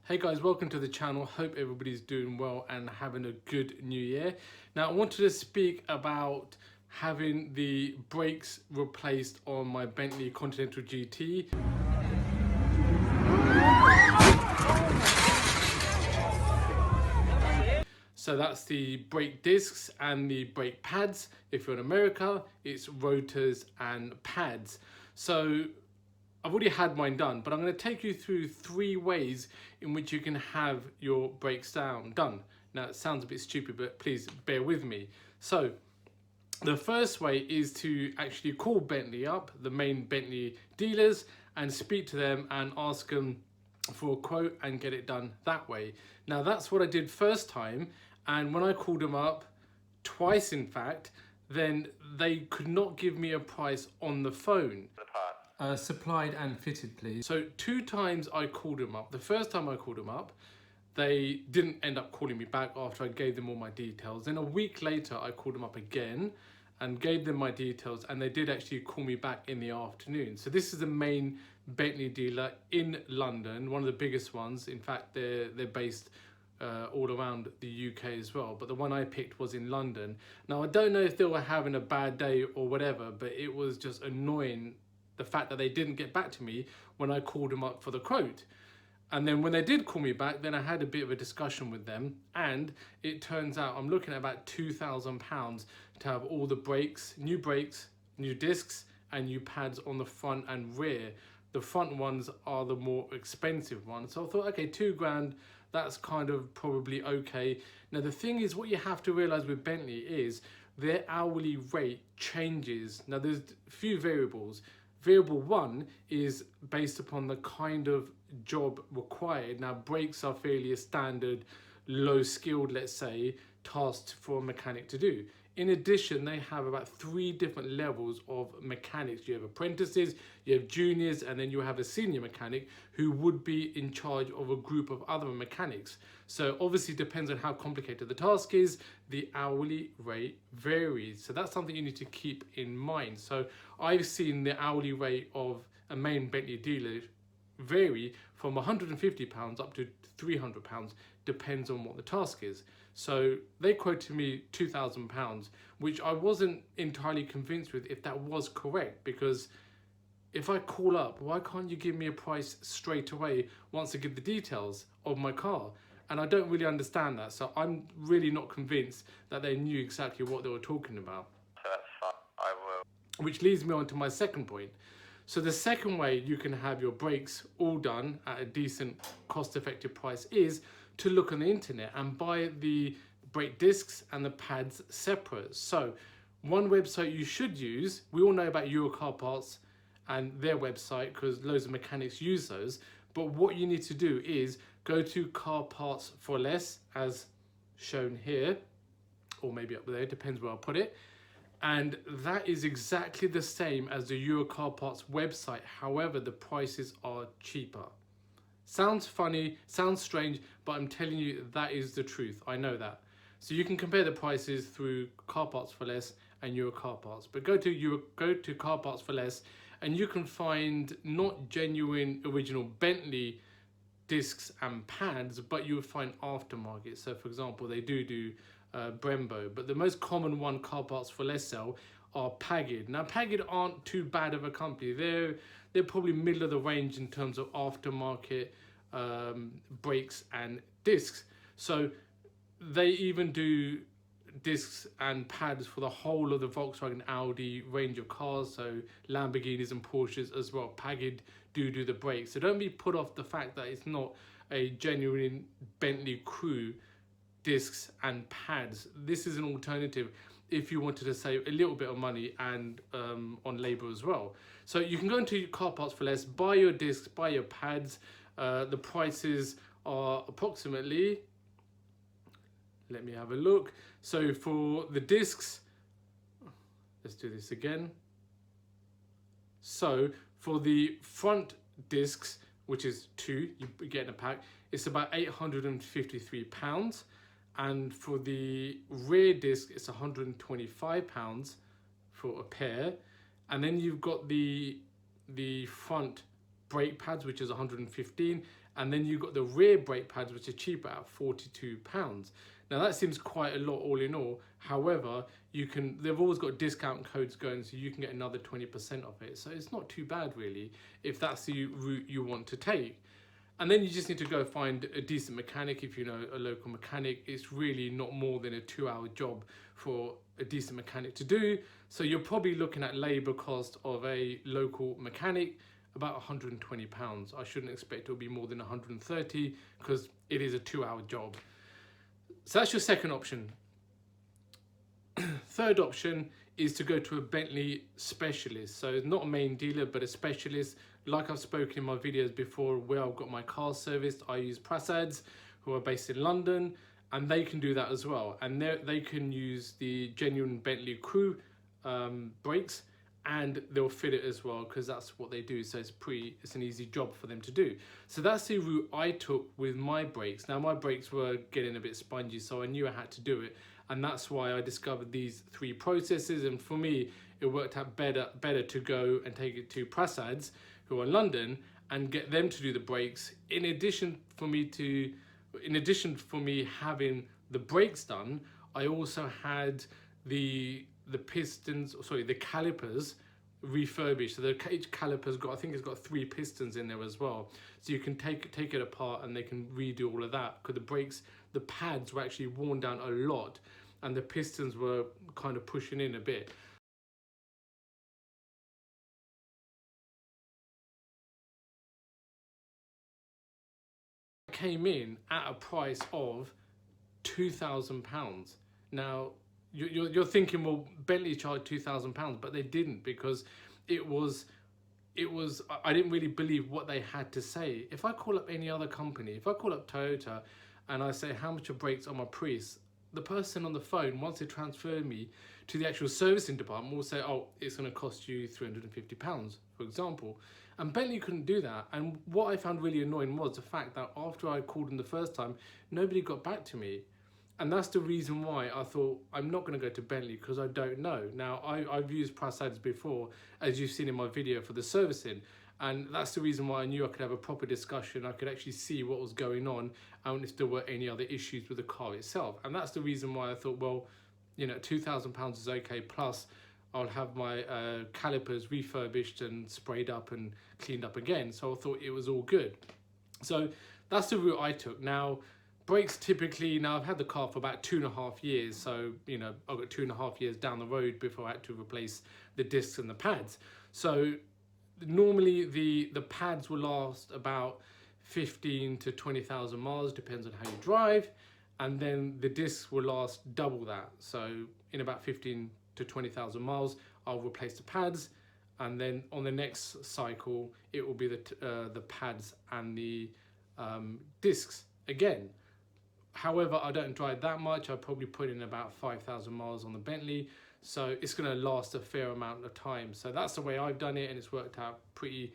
Hey guys, welcome to the channel. Hope everybody's doing well and having a good new year. Now I wanted to speak about having the brakes replaced on my Bentley Continental GT. So that's the brake discs and the brake pads. If you're in America, it's rotors and pads. So I've already had mine done, but I'm going to take you through 3 ways in which you can have your brakes done. Now it sounds a bit stupid, but please bear with me. So the first way is to actually call Bentley up, the main Bentley dealers, and speak to them and ask them for a quote and get it done that way. Now that's what I did first time, and when I called them up, twice in fact, then they could not give me a price on the phone. Supplied and fitted, please. So 2 times I called them up. The first time I called them up, they didn't end up calling me back after I gave them all my details. Then a week later, I called them up again and gave them my details, and they did actually call me back in the afternoon. So this is the main Bentley dealer in London, one of the biggest ones. In fact, they're based all around the UK as well, but the one I picked was in London. Now I don't know if they were having a bad day or whatever, but it was just annoying, the fact that they didn't get back to me when I called them up for the quote. And then when they did call me back, then I had a bit of a discussion with them, and it turns out I'm looking at about £2,000 to have all the brakes, new discs and new pads on the front and rear. The front ones are the more expensive ones. So I thought, okay, £2,000, that's kind of probably okay. Now the thing is, what you have to realize with Bentley is their hourly rate changes. Now there's a few variables. Variable 1 is based upon the kind of job required. Now brakes are fairly a standard, low skilled, let's say, task for a mechanic to do. In addition, they have about 3 different levels of mechanics. You have apprentices, you have juniors, and then you have a senior mechanic who would be in charge of a group of other mechanics. So obviously it depends on how complicated the task is, the hourly rate varies. So that's something you need to keep in mind. So I've seen the hourly rate of a main Bentley dealer vary from £150 up to £300, depends on what the task is. So they quoted me £2,000, which I wasn't entirely convinced with if that was correct, because if I call up, why can't you give me a price straight away once I give the details of my car? And I don't really understand that, so I'm really not convinced that they knew exactly what they were talking about. That's fine, I will. Which leads me on to my second point. So the second way you can have your brakes all done at a decent cost-effective price is to look on the internet and buy the brake discs and the pads separate. So one website you should use, we all know about Euro Car Parts and their website because loads of mechanics use those, but what you need to do is go to Car Parts for Less, as shown here, or maybe up there, depends where I put it. And that is exactly the same as the Euro Car Parts website. However, the prices are cheaper. Sounds funny, sounds strange, but I'm telling you that is the truth. I know that. So you can compare the prices through Car Parts for Less and Euro Car Parts. But go to Car Parts for Less and you can find not genuine original Bentley discs and pads, but you will find aftermarket. So for example, they do Brembo, but the most common one Car Parts for Less sell are Pagid. Now Pagid aren't too bad of a company. They're probably middle of the range in terms of aftermarket brakes and discs. So they even do discs and pads for the whole of the Volkswagen Audi range of cars, so Lamborghinis and Porsches as well. Pagid do the brakes. So don't be put off the fact that it's not a genuine Bentley crew discs and pads. This is an alternative if you wanted to save a little bit of money and on labor as well. So you can go into Car Parts for Less, buy your discs, buy your pads. The prices are approximately, let me have a look. So for the discs, let's do this again. So for the front discs, which is 2, you get in a pack, it's about £853. And for the rear disc, it's £125 for a pair. And then you've got the front brake pads, which is 115, And then you've got the rear brake pads, which are cheaper at £42. Now that seems quite a lot all in all. However, they've always got discount codes going, so you can get another 20% off it. So it's not too bad really, if that's the route you want to take. And then you just need to go find a decent mechanic. If you know a local mechanic, it's really not more than a 2-hour job for a decent mechanic to do. So you're probably looking at labor cost of a local mechanic about £120. I shouldn't expect it'll be more than 130 because it is a 2-hour job. So that's your second option. Third option is to go to a Bentley specialist. So not a main dealer, but a specialist. Like I've spoken in my videos before, where I've got my car serviced, I use Prasades, who are based in London, and they can do that as well. And they can use the genuine Bentley crew brakes, and they'll fit it as well, because that's what they do. So it's an easy job for them to do. So that's the route I took with my brakes. Now my brakes were getting a bit spongy, so I knew I had to do it, and that's why I discovered these 3 processes. And for me, it worked out better to go and take it to Prasades, who are in London, and get them to do the brakes. In addition for me having the brakes done, I also had the calipers refurbished. So each caliper's got, I think it's got 3 pistons in there as well. So you can take it apart and they can redo all of that, because the pads were actually worn down a lot and the pistons were kind of pushing in a bit. Came in at a price of £2,000. Now you're thinking, well, Bentley charged £2,000, but they didn't, because it was I didn't really believe what they had to say. If I call up any other company, if I call up Toyota and I say how much are brakes on my Prius, the person on the phone, once they transfer me to the actual servicing department, will say, oh, it's going to cost you £350, for example. And Bentley couldn't do that. And what I found really annoying was the fact that after I called them the first time, nobody got back to me. And that's the reason why I thought, I'm not going to go to Bentley, because I don't know. Now, I've used Prasades before, as you've seen in my video, for the servicing. And that's the reason why I knew I could have a proper discussion. I could actually see what was going on and if there were any other issues with the car itself. And that's the reason why I thought, well, you know, £2,000 is okay. Plus, I'll have my calipers refurbished and sprayed up and cleaned up again. So I thought it was all good. So that's the route I took. Now, brakes typically, now I've had the car for about 2.5 years. So, you know, I've got 2.5 years down the road before I had to replace the discs and the pads. So normally the pads will last about 15 to 20,000 miles, depends on how you drive. And then the discs will last double that. So in about 15 to 20,000 miles, I'll replace the pads. And then on the next cycle, it will be the pads and the discs again. However, I don't drive that much. I probably put in about 5,000 miles on the Bentley. So it's going to last a fair amount of time. So that's the way I've done it, and it's worked out pretty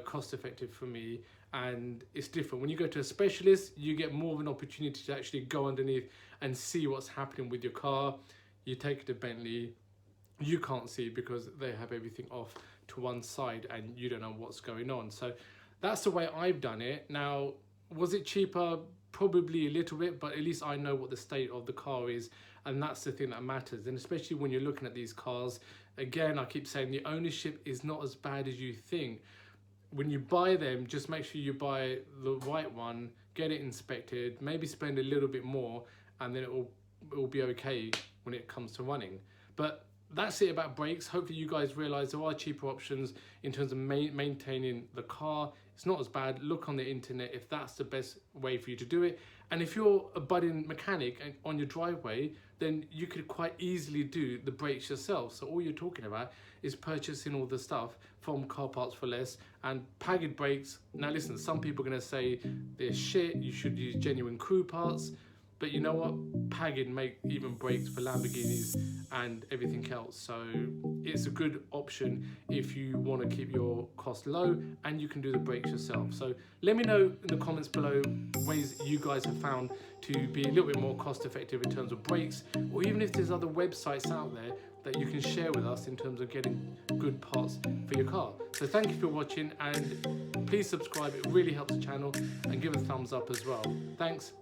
cost effective for me. And it's different. When you go to a specialist, you get more of an opportunity to actually go underneath and see what's happening with your car. You take it to Bentley, you can't see because they have everything off to one side and you don't know what's going on. So that's the way I've done it. Now, was it cheaper? Probably a little bit, but at least I know what the state of the car is, and that's the thing that matters. And especially when you're looking at these cars, again, I keep saying the ownership is not as bad as you think. When you buy them, just make sure you buy the right one, get it inspected, maybe spend a little bit more, and then it will be okay when it comes to running. But that's it about brakes. Hopefully you guys realize there are cheaper options in terms of maintaining the car. It's not as bad. Look on the internet if that's the best way for you to do it. And if you're a budding mechanic and on your driveway, then you could quite easily do the brakes yourself. So all you're talking about is purchasing all the stuff from Car Parts for Less and Pagid brakes. Now listen, some people are going to say they're shit, you should use genuine crew parts. But you know what? Pagid make even brakes for Lamborghinis and everything else. So it's a good option if you want to keep your cost low and you can do the brakes yourself. So let me know in the comments below ways you guys have found to be a little bit more cost effective in terms of brakes, or even if there's other websites out there that you can share with us in terms of getting good parts for your car. So thank you for watching, and please subscribe, it really helps the channel, and give a thumbs up as well. Thanks.